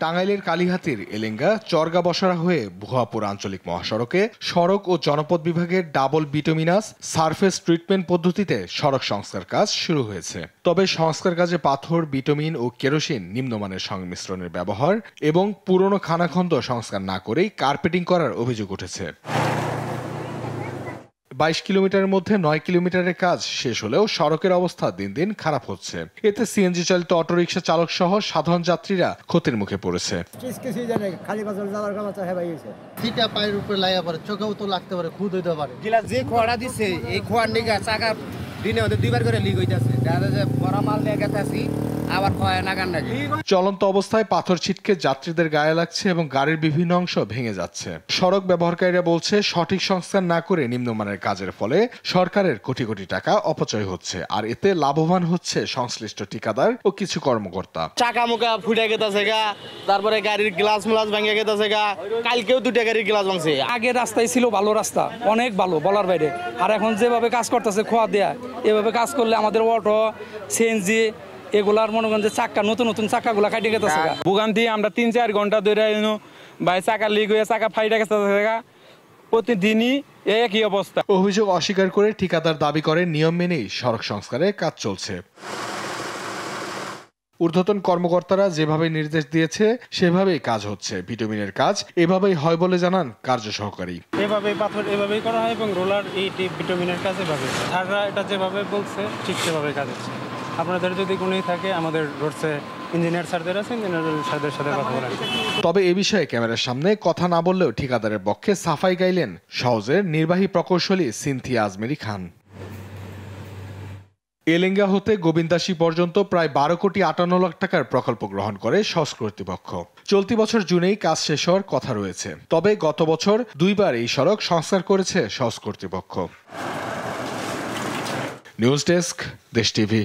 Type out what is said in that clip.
টাঙ্গাইলের কালিহাতীর এলেঙ্গা চরগা বসরা হয়ে ভুয়াপুর আঞ্চলিক মহাসড়কে সড়ক ও জনপদ বিভাগের ডাবল বিটুমিনাস সারফেস ট্রিটমেন্ট পদ্ধতিতে সড়ক সংস্কার কাজ শুরু হয়েছে। তবে সংস্কার কাজে পাথর, বিটুমিন ও কেরোসিন নিম্নমানের সংমিশ্রণের ব্যবহার এবং পুরনো খানাখন্দ সংস্কার না করেই কার্পেটিং করার অভিযোগ উঠেছে। 22 কিলোমিটারের মধ্যে 9 কিলোমিটারের কাজ শেষ হলেও সড়কের অবস্থা দিন দিন খারাপ হচ্ছে। এতে সিএনজি চালিত অটোরিকশা চালক সহ সাধারণ যাত্রীরা ক্ষতির মুখে পড়েছে। পায়ের উপরে লাগা পারে, চোখেও তো লাগতে পারে, খুদ হইতে পারে। যে খোয়াড়া দিচ্ছে এই খোয়ার নিগা চাকা দিনে ওদের দুইবার করে লিক হইতেছে। বড় মাল নিয়ে গেছে আবার চলন্ত অবস্থায় পাথর ছিটকে যাত্রীদের গায়ে লাগছে এবং গাড়ির বিভিন্ন অংশ ভেঙে যাচ্ছে। সড়ক ব্যবহারকারীরা বলছে, সঠিক সংস্কার না করে নিম্নমানের কাজের ফলে সরকারের কোটি কোটি টাকা অপচয় হচ্ছে, আর এতে লাভবান হচ্ছে সংশ্লিষ্ট ঠিকাদার ও কিছু কর্মকর্তা। চাকা মুখা ফুটে গেছে গা, তারপরে গাড়ির গ্লাস মুলাস ভেঙে গেছে গা, কালকেও 2টা গাড়ির গ্লাস ভাঙছে। আগের রাস্তায় ছিল ভালো রাস্তা, অনেক ভালো বলার বাইরে, আর এখন যেভাবে কাজ করতেছে খোয়া দেয়া, এভাবে কাজ করলে আমাদের অটো, সিএনজি এগুলার মনে করেন যে চাক্কা নতুন চাক্কাগুলা কাটে গেছে। ভোগান্তি আমরা 3-4 ঘন্টা ধরে ভাই চাকা লিক হয়ে চাকা ফাইটে গেছে, প্রতিদিনই একই অবস্থা। অভিযোগ অস্বীকার করে ঠিকাদার দাবি করে নিয়ম মেনেই সড়ক সংস্কারের কাজ চলছে। ঊর্ধ্বতন কর্মকর্তারা যেভাবে নির্দেশ দিয়েছে সেভাবেই কাজ হচ্ছে। ভিটামিনের কাজ এভাবেই হয় বলে জানান কার্য সহকারী। এভাবেই পাথর এভাবেই করা হয় এবং রোলার এই ভিটামিনের কাজ এভাবে, স্যাররা এটা যেভাবে বলছে ঠিক সেভাবে কাজ হচ্ছে। আপনাদের যদি কোনোই থাকে আমাদের রোডসে ইঞ্জিনিয়ার স্যারদের আছে, ইঞ্জিনিয়ার স্যারদের সাথে কথা বলা। তবে এ বিষয়ে ক্যামেরার সামনে কথা না বললেও ঠিকাদারের পক্ষে সাফাই গাইলেন সহজের নির্বাহী প্রকৌশলী সিনথিয়া আজমেরি খান। এলেঙ্গা হতে গোবিন্দাসী পর্যন্ত প্রায় 12 কোটি 58 লাখ টাকার প্রকল্প গ্রহণ করে সস কর্তৃপক্ষ। চলতি বছর জুনেই কাজ শেষ হওয়ার কথা রয়েছে। তবে গত বছর 2বার এই সড়ক সংস্কার করেছে সস কর্তৃপক্ষ। নিউজ ডেস্ক, দেশ টিভি।